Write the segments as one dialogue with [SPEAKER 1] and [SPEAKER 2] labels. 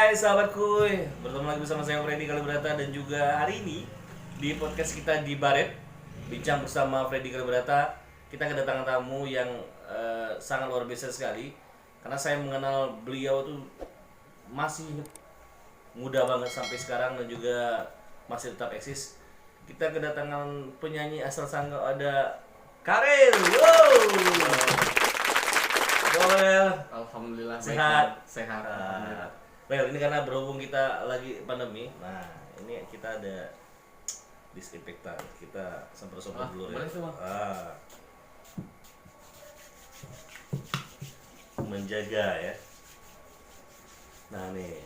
[SPEAKER 1] Hai sahabat kuy, bertemu lagi bersama saya Freddy Kalibrata dan juga hari ini di podcast kita di Baret bincang bersama Freddy Kalibrata. Kita kedatangan tamu yang sangat luar biasa sekali karena saya mengenal beliau tuh masih muda banget sampai sekarang dan juga masih tetap eksis. Kita kedatangan penyanyi asal Sanggau, ada Karel. Wow. Well,
[SPEAKER 2] Alhamdulillah
[SPEAKER 1] sehat.
[SPEAKER 2] sehat.
[SPEAKER 1] Well, ini karena berhubung kita lagi pandemi. Nah, ini kita ada disinfektan. Kita semprot-semprot dulu ya.
[SPEAKER 2] Boleh tuh, Bang.
[SPEAKER 1] Menjaga ya. Nah, nih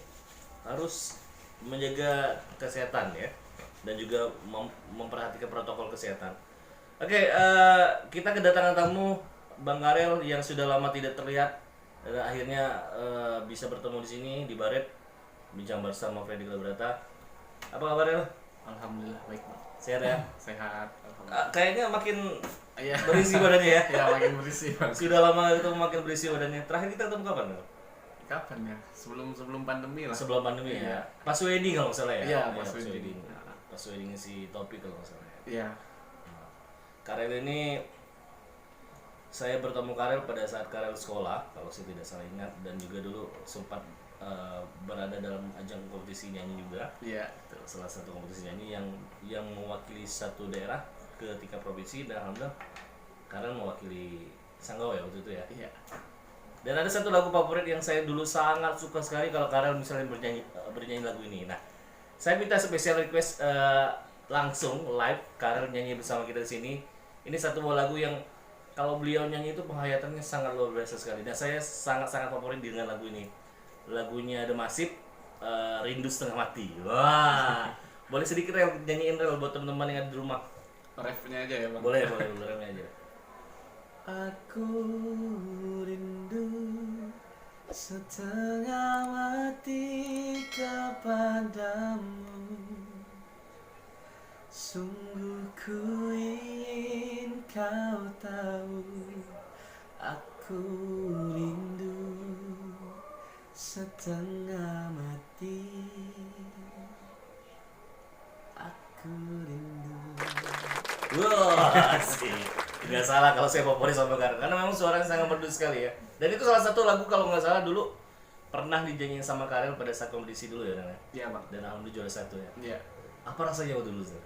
[SPEAKER 1] harus menjaga kesehatan ya dan juga memperhatikan protokol kesehatan. Oke, kita kedatangan tamu Bang Karel yang sudah lama tidak terlihat dan akhirnya bisa bertemu di sini di Baret bincang bersama Freddy Kalibrata. Apa kabar ya?
[SPEAKER 2] Alhamdulillah baik, Bang.
[SPEAKER 1] Sehat ya?
[SPEAKER 2] Sehat. Alhamdulillah.
[SPEAKER 1] Kayaknya makin
[SPEAKER 2] Iya.
[SPEAKER 1] berisi badannya ya.
[SPEAKER 2] Ya makin berisi, Bang.
[SPEAKER 1] Sudah lama itu makin berisi badannya. Terakhir kita ketemu kapan? Bang?
[SPEAKER 2] Kapan ya? Sebelum pandemi lah.
[SPEAKER 1] Sebelum pandemi
[SPEAKER 2] Iya.
[SPEAKER 1] ya. Pas wedding kalau nggak salah ya.
[SPEAKER 2] Iya, pas wedding.
[SPEAKER 1] Pas wedding si Topik kalau nggak salah ya.
[SPEAKER 2] Iya.
[SPEAKER 1] Karel ini saya bertemu Karel pada saat Karel sekolah kalau saya tidak salah ingat, dan juga dulu sempat berada dalam ajang kompetisi nyanyi juga.
[SPEAKER 2] Iya.
[SPEAKER 1] Salah satu kompetisi nyanyi yang mewakili satu daerah ke tingkat provinsi, dan alhamdulillah Karel mewakili Sanggau ya waktu itu ya.
[SPEAKER 2] Iya.
[SPEAKER 1] Dan ada satu lagu favorit yang saya dulu sangat suka sekali kalau Karel misalnya bernyanyi lagu ini. Nah, saya minta special request langsung live Karel nyanyi bersama kita di sini. Ini satu buah lagu yang kalau beliau nyanyi itu penghayatannya sangat luar biasa sekali. Dan saya sangat-sangat favorit dengan lagu ini. Lagunya The Massive, Rindu Setengah Mati. Wah, boleh sedikit Rel nyanyiin Rel buat teman-teman yang ada di rumah.
[SPEAKER 2] Refnya aja ya, Bang.
[SPEAKER 1] Boleh refnya aja.
[SPEAKER 2] Aku rindu setengah mati kepadamu. Sungguh ku ingin kau tahu, aku rindu setengah mati. Aku rindu.
[SPEAKER 1] Wah, sih. Nggak salah kalau saya favorit sama Karel karena memang suaranya sangat merdu sekali ya. Dan itu salah satu lagu kalau nggak salah dulu pernah dinyanyiin sama Karel pada saat kompetisi dulu ya, Ren?
[SPEAKER 2] Iya, Bang.
[SPEAKER 1] Dan alhamdulillah juara 1 ya.
[SPEAKER 2] Iya.
[SPEAKER 1] Apa rasanya waktu dulu, Sir?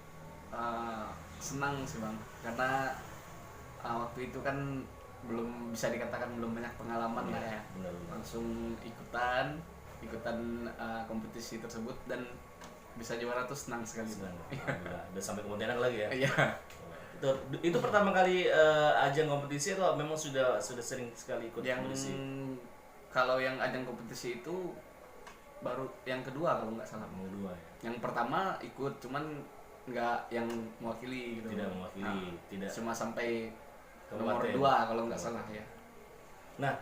[SPEAKER 2] Senang sih, Bang, karena waktu itu kan belum bisa dikatakan belum banyak pengalaman lah ya.
[SPEAKER 1] Benar.
[SPEAKER 2] Langsung ikutan kompetisi tersebut dan bisa juara tuh senang sekali.
[SPEAKER 1] Senang. Alhamdulillah. Dan sampai ke Pontianak lagi ya.
[SPEAKER 2] Iya.
[SPEAKER 1] Itu pertama kali ajang kompetisi atau memang sudah sering sekali ikut
[SPEAKER 2] Yang
[SPEAKER 1] kompetisi?
[SPEAKER 2] kalau yang ajang kompetisi itu baru yang kedua kalau nggak salah.
[SPEAKER 1] Yang kedua ya.
[SPEAKER 2] Yang pertama ikut cuman nggak yang mewakili gitu.
[SPEAKER 1] Tidak mewakili, tidak
[SPEAKER 2] Cuma sampai nomor
[SPEAKER 1] kabupaten.
[SPEAKER 2] 2 kalau nggak salah ya.
[SPEAKER 1] Nah,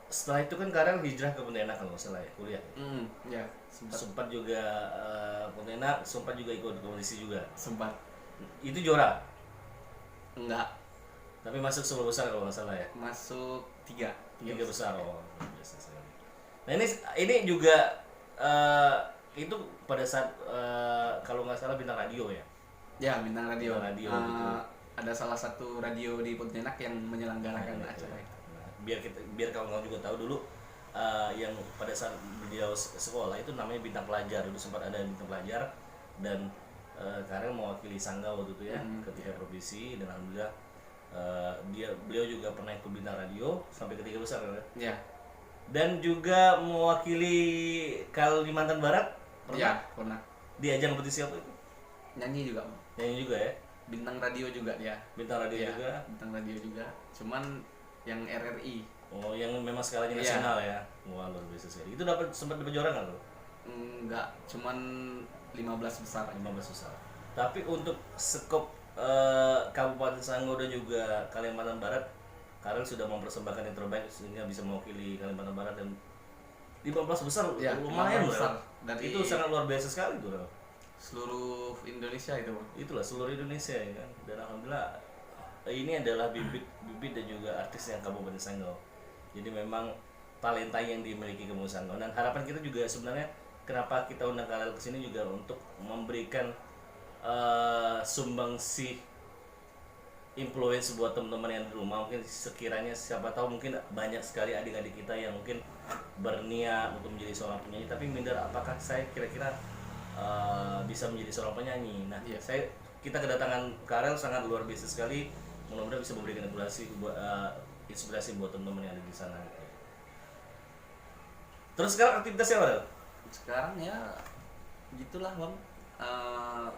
[SPEAKER 1] setelah itu kan Karel hijrah ke Pontianak kalau nggak salah ya, kuliah.
[SPEAKER 2] Ya,
[SPEAKER 1] Sempat juga Pontianak, sempat juga ikut kompetisi juga.
[SPEAKER 2] sempat.
[SPEAKER 1] Itu juara,
[SPEAKER 2] Enggak,
[SPEAKER 1] tapi masuk 10 besar kalau nggak salah ya.
[SPEAKER 2] masuk 3
[SPEAKER 1] Tiga besar, oh biasa sekali. Nah ini juga itu pada saat kalau nggak salah bintang radio ya.
[SPEAKER 2] Ya, bintang radio.
[SPEAKER 1] Bintang radio gitu.
[SPEAKER 2] Ada salah satu radio di Pontianak yang menyelenggarakan
[SPEAKER 1] Nah,
[SPEAKER 2] acara itu.
[SPEAKER 1] Nah, biar kawan-kawan juga tahu dulu yang pada saat beliau sekolah itu namanya bintang pelajar. Dulu sempat ada bintang pelajar dan Karel mewakili Sanggau waktu itu ya ketika provinsi, dan alhamdulillah beliau juga pernah ikut bintang radio sampai ke 3 besar kan?
[SPEAKER 2] Ya.
[SPEAKER 1] Dan juga mewakili Kalimantan Barat
[SPEAKER 2] Ya, pernah.
[SPEAKER 1] di ajang kompetisi apa itu?
[SPEAKER 2] Nyanyi juga, Bang.
[SPEAKER 1] Nyanyi juga ya,
[SPEAKER 2] Bintang radio juga dia.
[SPEAKER 1] bintang radio
[SPEAKER 2] Iya,
[SPEAKER 1] juga.
[SPEAKER 2] Bintang radio juga. Cuman yang RRI.
[SPEAKER 1] Oh, yang memang skalanya
[SPEAKER 2] Iya.
[SPEAKER 1] nasional ya. Wah, luar biasa sekali. Itu sempat dapat juara nggak lo?
[SPEAKER 2] Enggak, cuman 15 besar.
[SPEAKER 1] 15 besar. Tapi untuk skop Kabupaten Sanggau dan juga Kalimantan Barat, Karel sudah mempersembahkan yang terbaik sehingga bisa mewakili Kalimantan Barat, dan 15 besar
[SPEAKER 2] Ya,
[SPEAKER 1] lumayan
[SPEAKER 2] 15 besar.
[SPEAKER 1] loh.
[SPEAKER 2] Dari
[SPEAKER 1] Itu sangat luar biasa sekali tuh.
[SPEAKER 2] seluruh Indonesia itu, Bang.
[SPEAKER 1] Itulah seluruh Indonesia ya kan. Dan alhamdulillah ini adalah bibit dan juga artis yang Kabupaten Sanggau. Jadi memang talenta yang dimiliki Kamu Sanggaun. Dan harapan kita juga sebenarnya kenapa kita undang kalian ke sini juga untuk memberikan sumbangsi influence buat teman-teman yang di rumah. Mungkin sekiranya siapa tahu mungkin banyak sekali adik-adik kita yang mungkin berniat untuk menjadi seorang penyanyi tapi minder apakah saya kira-kira bisa menjadi seorang penyanyi. Nah, kita kedatangan Karel sangat luar biasa sekali. Mudah-mudahan bisa memberikan inspirasi buat teman-teman yang ada di sana. Terus sekarang aktivitasnya apa?
[SPEAKER 2] Sekarang ya gitulah Bang.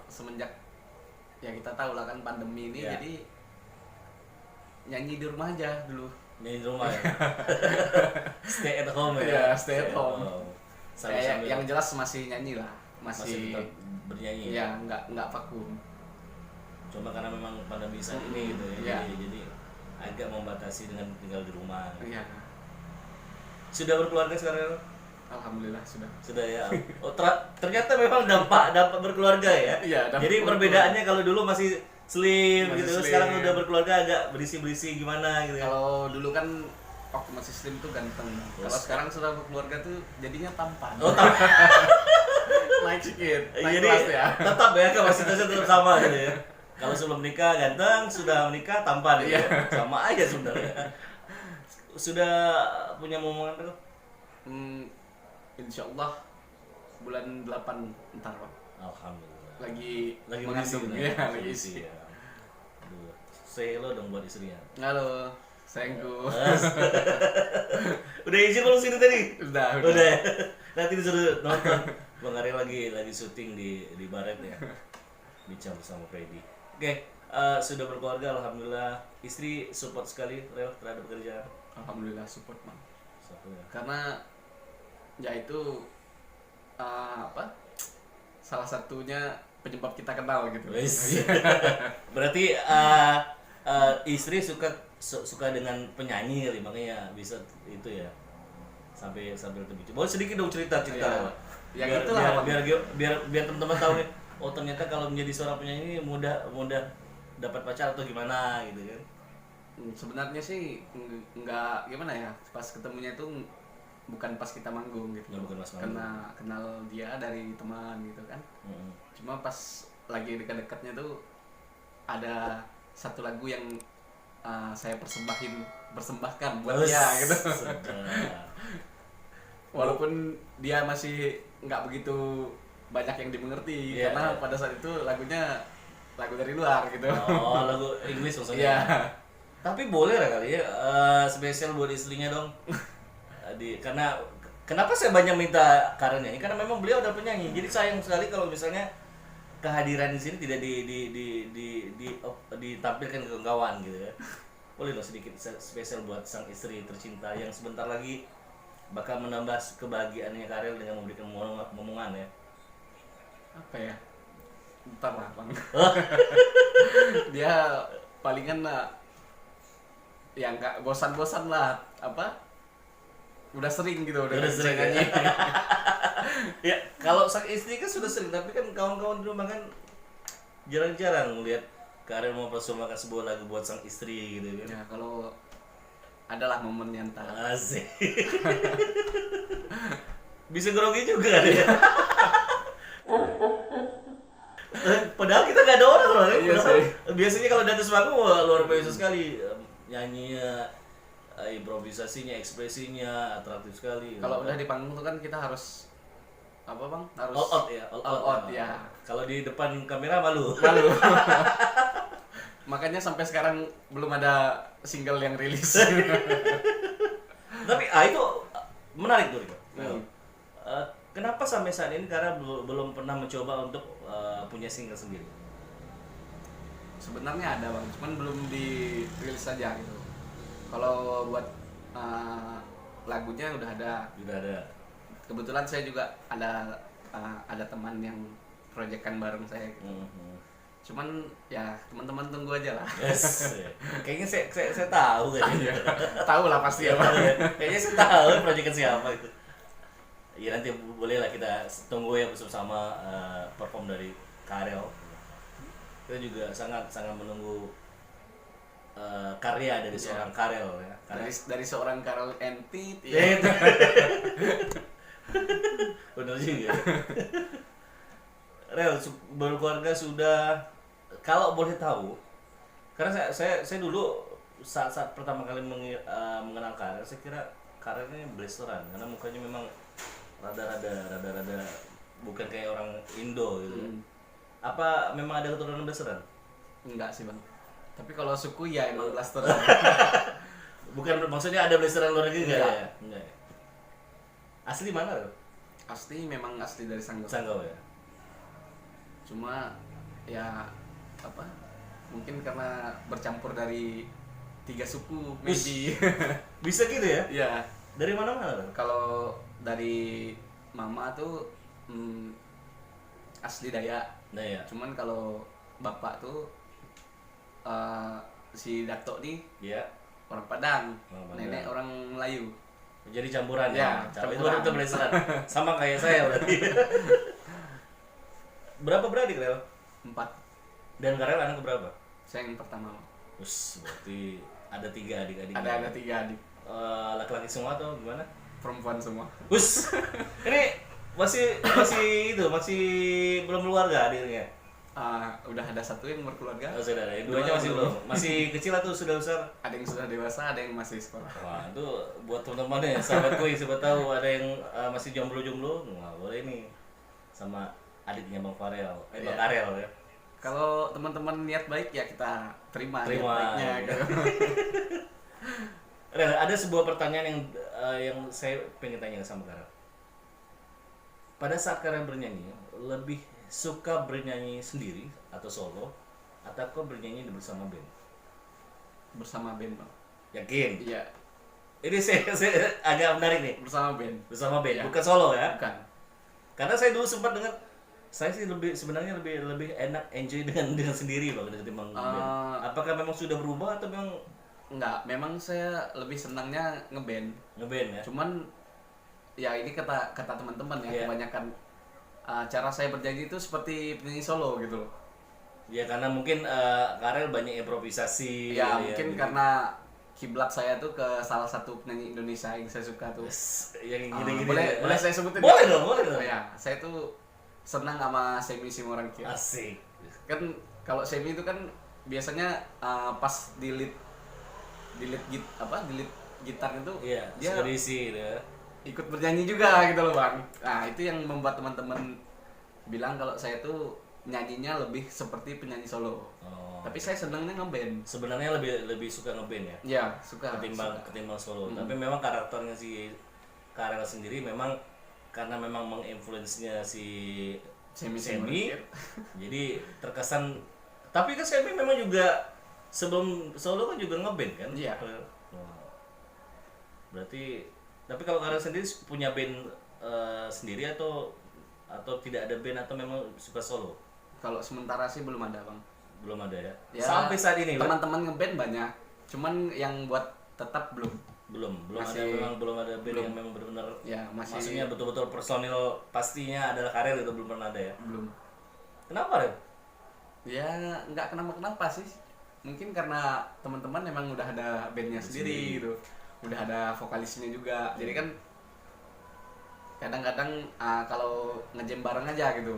[SPEAKER 2] Semenjak ya kita tahu lah kan pandemi ini, jadi nyanyi di rumah aja dulu.
[SPEAKER 1] Nyanyi di rumah ya. Stay at home ya.
[SPEAKER 2] Ya, stay at home.
[SPEAKER 1] Sambil
[SPEAKER 2] yang jelas masih nyanyi lah, masih
[SPEAKER 1] tetap bernyanyi.
[SPEAKER 2] Ya, nggak vakum.
[SPEAKER 1] Cuma karena memang pandemi saat ini gitu ya. Jadi agak membatasi dengan tinggal di rumah.
[SPEAKER 2] Iya.
[SPEAKER 1] Sudah berkeluarga sekarang?
[SPEAKER 2] Alhamdulillah sudah.
[SPEAKER 1] Sudah ya. Oh, ternyata memang dampak berkeluarga ya.
[SPEAKER 2] Iya,
[SPEAKER 1] jadi perbedaannya kalau dulu masih slim gitu,
[SPEAKER 2] slim.
[SPEAKER 1] Sekarang udah berkeluarga agak berisi-berisi gimana gitu ya.
[SPEAKER 2] Kalau dulu kan waktu masih slim tuh ganteng. Kalau sekarang sudah berkeluarga tuh jadinya tampan.
[SPEAKER 1] Oh, tampan.
[SPEAKER 2] Naik sedikit.
[SPEAKER 1] Jadi tetap ya kapasitasnya tetap sama gitu ya. Kalau sebelum nikah ganteng, sudah menikah tampan gitu. Sama aja sebenarnya. Sudah punya momongan tuh?
[SPEAKER 2] Insya Allah bulan 8 ntar Pak.
[SPEAKER 1] Alhamdulillah.
[SPEAKER 2] Lagi
[SPEAKER 1] mengisi
[SPEAKER 2] ya, lagi isi.
[SPEAKER 1] Ya. Aduh. Say hello dong buat istrinya.
[SPEAKER 2] Halo, sayangku.
[SPEAKER 1] Udah izin belum sini tadi?
[SPEAKER 2] Udah.
[SPEAKER 1] Nanti disuruh nonton. Bang Arya lagi syuting di Baret ya. Bincang bersama Freddy. Oke, sudah berkeluarga alhamdulillah. Istri support sekali Rel terhadap pekerjaan.
[SPEAKER 2] Alhamdulillah support Bang.
[SPEAKER 1] Ya.
[SPEAKER 2] Karena ya itu salah satunya penyebab kita kenal gitu.
[SPEAKER 1] Berarti istri suka dengan penyanyi kali makanya bisa itu ya sambil terbicu. Boleh sedikit dong cerita.
[SPEAKER 2] Ya
[SPEAKER 1] biar,
[SPEAKER 2] gitulah
[SPEAKER 1] biar teman-teman tahu nih. Oh ternyata kalau menjadi seorang penyanyi mudah dapat pacar atau gimana gitu kan?
[SPEAKER 2] Sebenarnya sih nggak gimana ya, pas ketemunya tuh bukan pas kita manggung gitu.
[SPEAKER 1] Ya, bukan pas manggung.
[SPEAKER 2] Karena kenal dia dari teman gitu kan. Cuma pas lagi dekat-dekatnya tuh ada satu lagu yang saya persembahkan buat dia gitu. Walaupun dia masih nggak begitu banyak yang dimengerti karena pada saat itu lagunya lagu dari luar gitu.
[SPEAKER 1] Oh, lagu Inggris maksudnya. Tapi boleh lah kali ya spesial buat istrinya dong. Karena kenapa saya banyak minta Karen ini? Karena memang beliau adalah penyanyi. Jadi sayang sekali kalau misalnya kehadiran di sini tidak ditampilkan ke kawan gitu ya. Boleh dong sedikit spesial buat sang istri tercinta yang sebentar lagi bakal menambah kebahagiaannya Karel dengan memberikan momongan ya.
[SPEAKER 2] Apa ya? Bentar lah Bang. Dia palingan ya nggak bosan-bosan lah udah sering gitu udah
[SPEAKER 1] sering nyanyi. Ya kalau sang istri kan sudah sering tapi kan kawan-kawan di rumah kan jarang-jarang melihat Karel mau persembahkan sebuah lagu buat sang istri gitu kan.
[SPEAKER 2] Ya kalau adalah momennya ntar.
[SPEAKER 1] Asik. Bisa grogi juga ya. Padahal kita nggak ada orang loh.
[SPEAKER 2] Iya sih.
[SPEAKER 1] Biasanya kalau di atas panggung luar biasa sekali nyanyinya, improvisasinya, ekspresinya atraktif sekali.
[SPEAKER 2] Kalau udah di panggung tuh kan kita harus apa Bang? Harus
[SPEAKER 1] all out ya. Kalau di depan kamera malu.
[SPEAKER 2] Makanya sampai sekarang belum ada single yang rilis.
[SPEAKER 1] Tapi itu menarik tuh. Kenapa sampai saat ini karena belum pernah mencoba untuk punya single sendiri?
[SPEAKER 2] Sebenarnya ada Bang, cuman belum dirilis saja gitu. Kalau buat lagunya udah ada. Kebetulan saya juga ada teman yang proyekan bareng saya gitu. Cuman ya teman-teman tunggu aja lah.
[SPEAKER 1] Yes. Kayaknya saya tahu kan.
[SPEAKER 2] Tahu lah pasti ya Bang.
[SPEAKER 1] Kayaknya saya tahu proyekan siapa itu. Ya nanti boleh lah kita tunggu ya bersama perform dari Karel. Kita juga sangat menunggu karya dari seorang Karel ya.
[SPEAKER 2] Dari seorang Karel Entit
[SPEAKER 1] Ya,
[SPEAKER 2] ya.
[SPEAKER 1] itu. Bener juga. Rel, berkeluarga sudah, kalau boleh tahu, karena saya dulu saat pertama kali mengenal Karel, saya kira Karel ini blasteran karena mukanya memang rada bukan kayak orang Indo gitu. Apa memang ada keturunan blasteran?
[SPEAKER 2] Enggak sih bang, tapi kalau suku ya emang blaster.
[SPEAKER 1] Bukan, maksudnya ada blasteran luar negeri nggak
[SPEAKER 2] Enggak.
[SPEAKER 1] ya? Enggak ya? Asli mana Rel?
[SPEAKER 2] Memang asli dari Sanggau.
[SPEAKER 1] Sanggau ya?
[SPEAKER 2] Cuma ya apa, mungkin karena bercampur dari 3 suku maybe.
[SPEAKER 1] Bisa gitu ya?
[SPEAKER 2] Ya,
[SPEAKER 1] Dari mana-mana Rel?
[SPEAKER 2] kalau dari mama tuh asli Dayak.
[SPEAKER 1] Nah ya?
[SPEAKER 2] Cuman kalau bapak tuh si Dato nih
[SPEAKER 1] Ya.
[SPEAKER 2] orang Padang,
[SPEAKER 1] Orang Padang.
[SPEAKER 2] nenek orang Melayu.
[SPEAKER 1] Jadi campuran
[SPEAKER 2] Ya,
[SPEAKER 1] Itu
[SPEAKER 2] campuran.
[SPEAKER 1] baru blasteran. Sama kayak saya berarti. Berapa beradik Rel?
[SPEAKER 2] 4.
[SPEAKER 1] Dan Karel anak berapa?
[SPEAKER 2] Saya yang pertama.
[SPEAKER 1] Berarti ada 3 adik-adik.
[SPEAKER 2] Ada 3 adik,
[SPEAKER 1] Laki-laki semua atau gimana?
[SPEAKER 2] perempuan semua.
[SPEAKER 1] Ini masih masih belum keluarga adiknya.
[SPEAKER 2] Udah ada 1 yang berkeluarga.
[SPEAKER 1] Oh, sudah ada. Duanya masih belum. Masih kecil atau sudah besar?
[SPEAKER 2] Ada yang sudah dewasa, ada yang masih sekolah.
[SPEAKER 1] Wah, itu buat teman-teman ya, sahabatku yang siapa tahu ada yang masih jomblo-jomblo, nggak boleh nih sama adiknya Bang Farel, Bang
[SPEAKER 2] Iya.
[SPEAKER 1] Karel ya.
[SPEAKER 2] Kalau teman-teman niat baik ya kita terima niat
[SPEAKER 1] Terima.
[SPEAKER 2] baiknya gitu.
[SPEAKER 1] Rel, ada sebuah pertanyaan yang saya pengen tanya sama Karel. Pada saat Karel bernyanyi, lebih suka bernyanyi sendiri atau solo, atau kau bernyanyi bersama band?
[SPEAKER 2] Bersama band bang.
[SPEAKER 1] Yakin?
[SPEAKER 2] Iya,
[SPEAKER 1] Ini saya agak menarik nih.
[SPEAKER 2] bersama band.
[SPEAKER 1] Bersama band,
[SPEAKER 2] Iya.
[SPEAKER 1] bukan solo ya?
[SPEAKER 2] Bukan.
[SPEAKER 1] Karena saya dulu sempat dengar, saya sih sebenarnya lebih enak enjoy dengan sendiri bang ketimbang band. Apakah memang sudah berubah atau memang
[SPEAKER 2] Enggak, memang saya lebih senangnya ngeband.
[SPEAKER 1] ngeband ya?
[SPEAKER 2] Cuman ya ini kata teman-teman ya,
[SPEAKER 1] Iya.
[SPEAKER 2] kebanyakan cara saya bernyanyi itu seperti penyanyi solo gitu loh.
[SPEAKER 1] Ya karena mungkin Karel banyak improvisasi.
[SPEAKER 2] Ya,
[SPEAKER 1] gitu
[SPEAKER 2] mungkin
[SPEAKER 1] gitu.
[SPEAKER 2] karena kiblat saya tuh ke salah satu penyanyi Indonesia yang saya suka tuh.
[SPEAKER 1] Yang gini-gini.
[SPEAKER 2] Boleh saya sebutin?
[SPEAKER 1] Boleh dong, boleh dong.
[SPEAKER 2] Oh, ya, saya tuh senang sama Semi Simorangkir.
[SPEAKER 1] Asik.
[SPEAKER 2] Kan kalau Semi itu kan biasanya pas di lead gitar itu
[SPEAKER 1] Iya,
[SPEAKER 2] dia
[SPEAKER 1] suka diisi gitu ya.
[SPEAKER 2] ikut bernyanyi juga gitu loh bang. Nah itu yang membuat teman-teman bilang kalau saya tuh nyanyinya lebih seperti penyanyi solo.
[SPEAKER 1] Oh.
[SPEAKER 2] Tapi saya senangnya ngeband.
[SPEAKER 1] Sebenarnya lebih suka ngeband ya
[SPEAKER 2] Ya suka.
[SPEAKER 1] ketimbang solo. Tapi memang karakternya si Karel sendiri memang karena memang menginfluence-nya si
[SPEAKER 2] Semi.
[SPEAKER 1] jadi terkesan. Tapi kan Semi memang juga sebelum solo kan juga ngeband kan?
[SPEAKER 2] Iya.
[SPEAKER 1] Wah. Berarti tapi kalau Karel sendiri punya band sendiri atau tidak ada band atau memang suka solo?
[SPEAKER 2] Kalau sementara sih belum ada bang.
[SPEAKER 1] Belum ada ya?
[SPEAKER 2] Ya,
[SPEAKER 1] Sampai saat ini kan?
[SPEAKER 2] teman-teman ngeband banyak. Cuman yang buat tetap belum.
[SPEAKER 1] belum
[SPEAKER 2] Masih-
[SPEAKER 1] belum ada band
[SPEAKER 2] belum.
[SPEAKER 1] yang memang benar-benar
[SPEAKER 2] Ya masih
[SPEAKER 1] maksudnya betul-betul personil pastinya adalah Karel itu belum pernah ada ya.
[SPEAKER 2] belum.
[SPEAKER 1] Kenapa Rel?
[SPEAKER 2] Ya nggak kenapa sih. Mungkin karena teman-teman emang udah ada bandnya sendiri gitu. Udah ada vokalisnya juga. Jadi kan kadang-kadang kalau ngejam bareng aja gitu.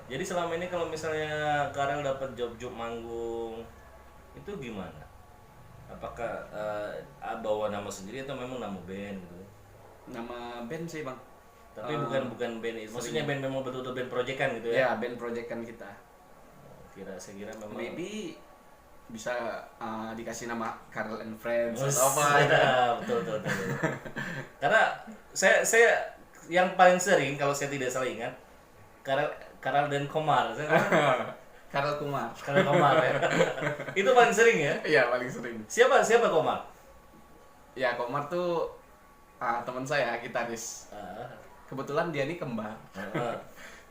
[SPEAKER 1] Jadi selama ini kalau misalnya Karel dapat job-job manggung itu gimana? Apakah bawa nama sendiri atau memang nama band gitu?
[SPEAKER 2] Nama band sih bang.
[SPEAKER 1] Tapi bukan band itu. Maksudnya band memang betul-betul band proyekan gitu ya?
[SPEAKER 2] Ya band project kan kita.
[SPEAKER 1] Saya kira memang
[SPEAKER 2] Maybe bisa dikasih nama Karel and Friends
[SPEAKER 1] Oh,
[SPEAKER 2] atau apa gitu.
[SPEAKER 1] betul. Karena saya yang paling sering kalau saya tidak salah ingat Karel dan Komar.
[SPEAKER 2] Karel Kumar.
[SPEAKER 1] Karel Komar ya. Itu paling sering ya.
[SPEAKER 2] Iya paling sering.
[SPEAKER 1] Siapa Komar?
[SPEAKER 2] Ya Komar tuh teman saya gitaris.
[SPEAKER 1] Ah,
[SPEAKER 2] Kebetulan dia nih kembar.
[SPEAKER 1] ah.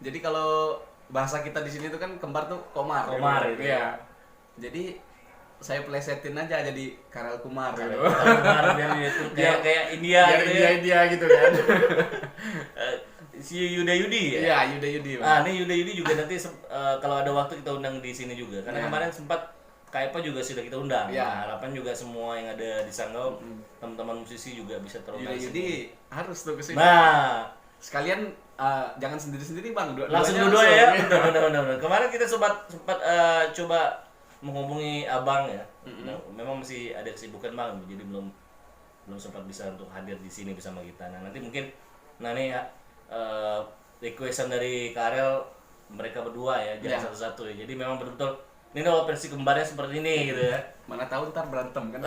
[SPEAKER 2] Jadi kalau bahasa kita di sini tuh kan kembar tuh Komar.
[SPEAKER 1] Komar
[SPEAKER 2] gitu.
[SPEAKER 1] itu.
[SPEAKER 2] Iya. Jadi saya plesetin aja jadi Karel Kumar. Gitu.
[SPEAKER 1] Karel Komar biar itu kayak India
[SPEAKER 2] Biar
[SPEAKER 1] gitu ya.
[SPEAKER 2] India gitu kan.
[SPEAKER 1] Si Yuda Yudi ya.
[SPEAKER 2] Iya Yuda Yudi. Bang.
[SPEAKER 1] Ah, ini Yuda Yudi juga nanti kalau ada waktu kita undang di sini juga. Karena
[SPEAKER 2] Ya.
[SPEAKER 1] kemarin sempat KIPA juga sudah kita undang.
[SPEAKER 2] Ya.
[SPEAKER 1] Nah, harapan juga semua yang ada di Sanggau, teman-teman musisi juga bisa terundang.
[SPEAKER 2] Jadi harus tuh kesini.
[SPEAKER 1] Nah,
[SPEAKER 2] sekalian jangan sendiri-sendiri bang,
[SPEAKER 1] langsung dua ya. Benar. Kemarin kita sempat coba menghubungi abang ya. Nah, memang masih ada kesibukan bang, jadi belum sempat bisa untuk hadir di sini bersama kita. Nah nanti mungkin nih requestan dari Karel mereka berdua ya, jangan satu-satu ya. Jadi memang betul-betul ini kalau versi kembarnya seperti ini gitu ya.
[SPEAKER 2] Mana tahu ntar berantem kan?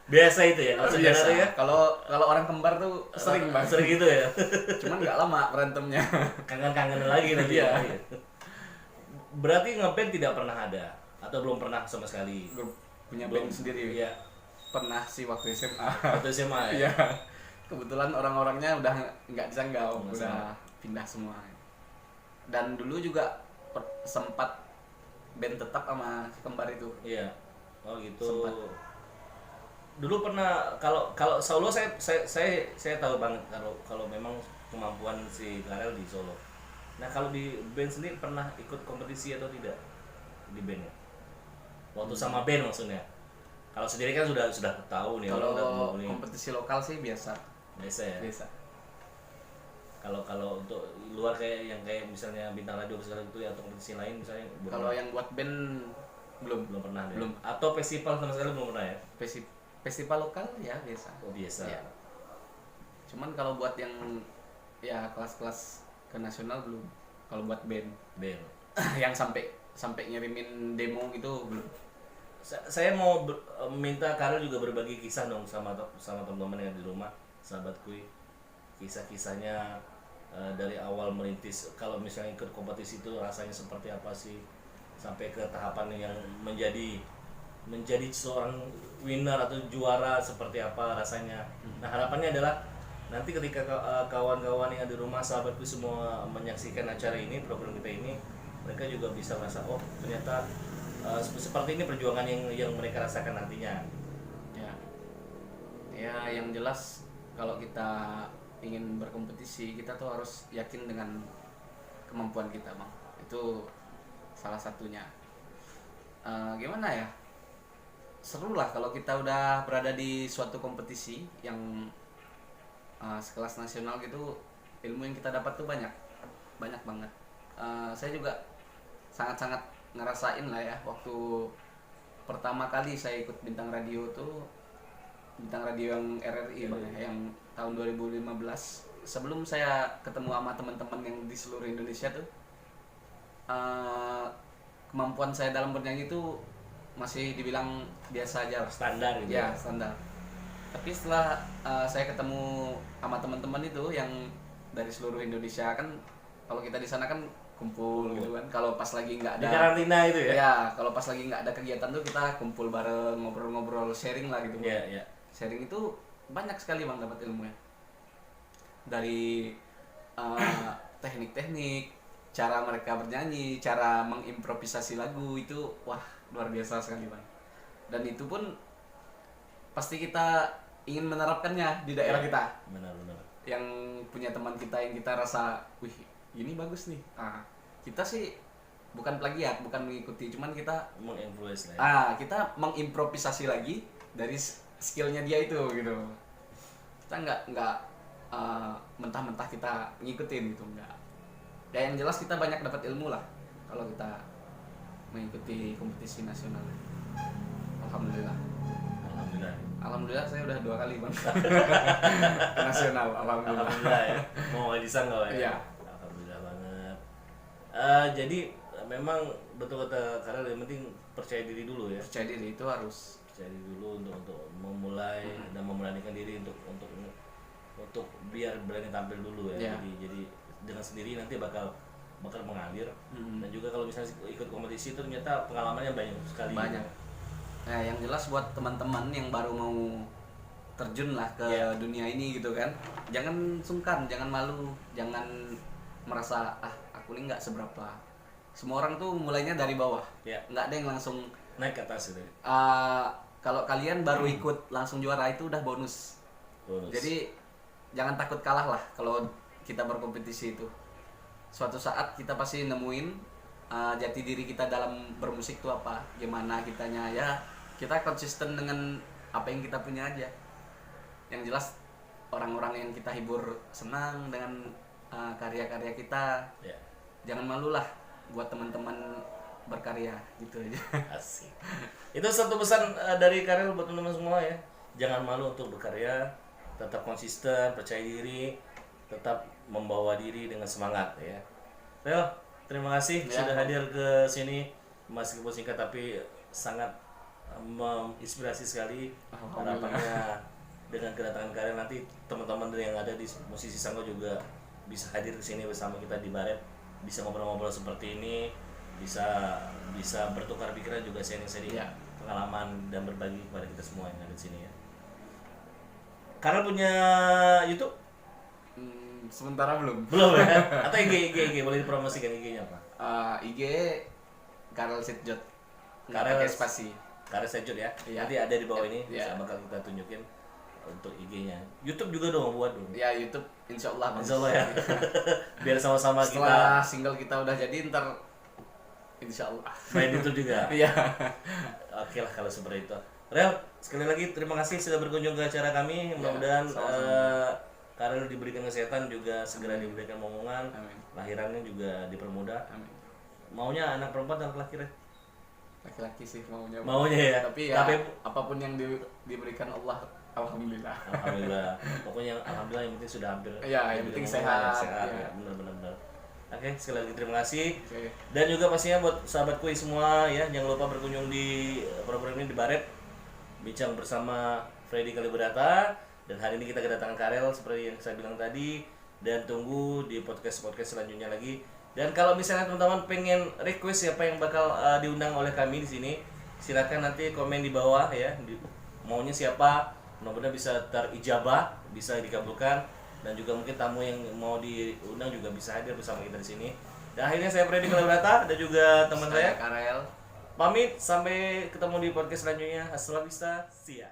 [SPEAKER 1] Biasa itu ya kalau
[SPEAKER 2] biasa
[SPEAKER 1] ya.
[SPEAKER 2] Kalau orang kembar tuh sering bang.
[SPEAKER 1] Sering gitu ya.
[SPEAKER 2] Cuman nggak lama berantemnya.
[SPEAKER 1] Kangen lagi nanti ya. Berarti ngeband tidak pernah ada atau belum pernah sama sekali?
[SPEAKER 2] Punya band sendiri.
[SPEAKER 1] Iya.
[SPEAKER 2] Pernah sih waktu SMA.
[SPEAKER 1] Waktu SMA ya.
[SPEAKER 2] Iya. Kebetulan orang-orangnya udah nggak di Sanggau, udah pindah semua. Dan dulu juga sempat band tetap sama kembar itu.
[SPEAKER 1] Iya. Oh gitu.
[SPEAKER 2] Sempat.
[SPEAKER 1] Dulu pernah kalau solo saya tahu banget kalau memang kemampuan si Karel di solo. Nah kalau di band sendiri pernah ikut kompetisi atau tidak di bandnya? Waktu sama band maksudnya. Kalau sendiri kan sudah tahu nih.
[SPEAKER 2] Kalau kompetisi lokal sih biasa ya. Biasa.
[SPEAKER 1] Kalau untuk luar kayak misalnya Bintang Radio segala itu atau kompetisi lain misalnya.
[SPEAKER 2] Kalau yang buat band belum
[SPEAKER 1] pernah deh.
[SPEAKER 2] Belum.
[SPEAKER 1] Atau festival sama sekali belum pernah ya?
[SPEAKER 2] Festival lokal ya biasa.
[SPEAKER 1] Oh biasa.
[SPEAKER 2] Ya. Cuman kalau buat yang ya kelas-kelas ke nasional belum. Kalau buat band yang sampai ngirimin demo gitu belum.
[SPEAKER 1] Saya mau minta Karel juga berbagi kisah dong sama teman-teman yang di rumah, sahabatku. Kisah-kisahnya dari awal merintis, kalau misalnya ikut kompetisi itu rasanya seperti apa sih sampai ke tahapan yang menjadi seorang winner atau juara seperti apa rasanya. Nah harapannya adalah nanti ketika kawan-kawan yang ada di rumah, sahabatku semua menyaksikan acara ini, program kita ini, mereka juga bisa merasa oh ternyata seperti ini perjuangan yang mereka rasakan nantinya.
[SPEAKER 2] Ya yang jelas kalau kita ingin berkompetisi kita tuh harus yakin dengan kemampuan kita bang. Itu salah satunya. Gimana ya? Seru lah kalau kita udah berada di suatu kompetisi yang sekelas nasional gitu, ilmu yang kita dapat tuh banyak banget. Saya juga sangat ngerasain lah ya waktu pertama kali saya ikut Bintang Radio tuh, Bintang Radio yang RRI yang tahun 2015. Sebelum saya ketemu sama teman-teman yang di seluruh Indonesia tuh, kemampuan saya dalam bernyanyi tuh masih dibilang biasa aja,
[SPEAKER 1] standar gitu
[SPEAKER 2] ya standar. Tapi setelah saya ketemu sama teman-teman itu yang dari seluruh Indonesia kan, kalau kita di sana kan kumpul gitu kan. Kalau pas lagi nggak ada
[SPEAKER 1] di karantina itu ya.
[SPEAKER 2] Ya, kalau pas lagi nggak ada kegiatan tuh kita kumpul bareng, ngobrol-ngobrol, sharing lah gitu.
[SPEAKER 1] Iya.
[SPEAKER 2] Sharing itu banyak sekali bang dapat ilmunya. Dari teknik-teknik, cara mereka bernyanyi, cara mengimprovisasi lagu itu wah luar biasa sekali bang. Dan itu pun pasti kita ingin menerapkannya di daerah kita.
[SPEAKER 1] Benar.
[SPEAKER 2] Yang punya teman kita yang kita rasa, wih ini bagus nih. Kita sih bukan plagiat, bukan mengikuti, cuman kita
[SPEAKER 1] menginfluence lah.
[SPEAKER 2] Kita mengimprovisasi lagi dari skillnya dia itu gitu. Kita nggak mentah-mentah kita ngikutin gitu, enggak. Ya yang jelas kita banyak dapat ilmu lah kalau kita mengikuti kompetisi nasional. Alhamdulillah saya udah 2 kali bang nasional.
[SPEAKER 1] Alhamdulillah ya. Mau nggak bisa nggak ya?
[SPEAKER 2] Iya.
[SPEAKER 1] Alhamdulillah banget. Jadi memang betul kata Karel, yang penting percaya diri dulu ya.
[SPEAKER 2] Percaya diri itu harus.
[SPEAKER 1] Percaya diri dulu untuk memulai dan memberanikan diri untuk biar berani tampil dulu ya. Jadi dengan sendiri nanti bakal mengalir. Dan juga kalau misalnya ikut kompetisi itu ternyata pengalamannya banyak sekali.
[SPEAKER 2] Banyak. Nah, yang jelas buat teman-teman yang baru mau terjun lah ke dunia ini gitu kan, jangan sungkan, jangan malu, jangan merasa aku ini nggak seberapa. Semua orang tuh mulainya dari bawah, nggak ada yang langsung
[SPEAKER 1] naik ke atas gitu.
[SPEAKER 2] Kalau kalian baru ikut langsung juara itu udah bonus. Jadi jangan takut kalah lah kalau kita berkompetisi itu. Suatu saat kita pasti nemuin jati diri kita dalam bermusik itu apa, gimana kitanya ya, kita konsisten dengan apa yang kita punya aja. Yang jelas orang-orang yang kita hibur senang dengan karya-karya kita.
[SPEAKER 1] Ya.
[SPEAKER 2] Jangan malu lah buat teman-teman berkarya gitu aja.
[SPEAKER 1] Asik. Itu satu pesan dari Karel buat teman-teman semua ya. Jangan malu untuk berkarya, tetap konsisten, percaya diri, tetap membawa diri dengan semangat ya. Rel, terima kasih sudah hadir ke sini, meskipun singkat tapi sangat menginspirasi sekali. Harapannya dengan kedatangan Karel nanti teman-teman yang ada di Musisi Sanggo juga bisa hadir ke sini bersama kita di Baret, bisa ngobrol-ngobrol seperti ini, bisa bertukar pikiran, juga sharing-sharing pengalaman dan berbagi kepada kita semua yang ada di sini ya. Karel punya YouTube?
[SPEAKER 2] Sementara belum.
[SPEAKER 1] Belum ya? Atau IG boleh dipromosikan IG-nya apa?
[SPEAKER 2] IG Karel Setjot.
[SPEAKER 1] Karel
[SPEAKER 2] pakai spasi.
[SPEAKER 1] Karel Setjot ya.
[SPEAKER 2] Iya.
[SPEAKER 1] Nanti ada di bawah ini,
[SPEAKER 2] Iya.
[SPEAKER 1] bisa bakal kita tunjukin untuk IG-nya. YouTube juga dong, buat dong.
[SPEAKER 2] Ya YouTube insya Allah.
[SPEAKER 1] Insya Allah ya. Biar sama-sama
[SPEAKER 2] Setelah
[SPEAKER 1] kita
[SPEAKER 2] single kita udah jadi ntar insya Allah
[SPEAKER 1] main YouTube juga.
[SPEAKER 2] Iya.
[SPEAKER 1] Oke lah kalau seperti itu. Rel, sekali lagi terima kasih sudah berkunjung ke acara kami. Mudah-mudahan Karel diberikan kesehatan, juga segera diberikan momongan.
[SPEAKER 2] Amin.
[SPEAKER 1] Lahirannya juga dipermudah.
[SPEAKER 2] Amin.
[SPEAKER 1] Maunya anak perempuan atau laki-laki? Rel?
[SPEAKER 2] Laki-laki sih maunya.
[SPEAKER 1] Maunya ya.
[SPEAKER 2] Tapi ya apapun yang diberikan Allah, alhamdulillah.
[SPEAKER 1] Alhamdulillah. Pokoknya alhamdulillah yang penting sudah hampir.
[SPEAKER 2] Iya, yang penting sehat.
[SPEAKER 1] Sehat
[SPEAKER 2] Ya.
[SPEAKER 1] ya. Benar. Oke, sekali lagi terima kasih.
[SPEAKER 2] Oke.
[SPEAKER 1] Dan juga pastinya buat sahabat kuis semua ya, jangan lupa berkunjung di program ini di Baret, bincang bersama Freddy Kalibrata. Dan hari ini kita kedatangan Karel seperti yang saya bilang tadi, dan tunggu di podcast selanjutnya lagi. Dan kalau misalnya teman-teman pengen request siapa yang bakal diundang oleh kami di sini, silakan nanti komen di bawah ya, maunya siapa, mudah-mudahan bisa terijabah, bisa dikabulkan, dan juga mungkin tamu yang mau diundang juga bisa hadir bersama kita di sini. Dan akhirnya saya Freddy Kalibrata dan juga teman saya
[SPEAKER 2] Karel.
[SPEAKER 1] pamit, sampai ketemu di podcast selanjutnya. Hasta la vista, see ya.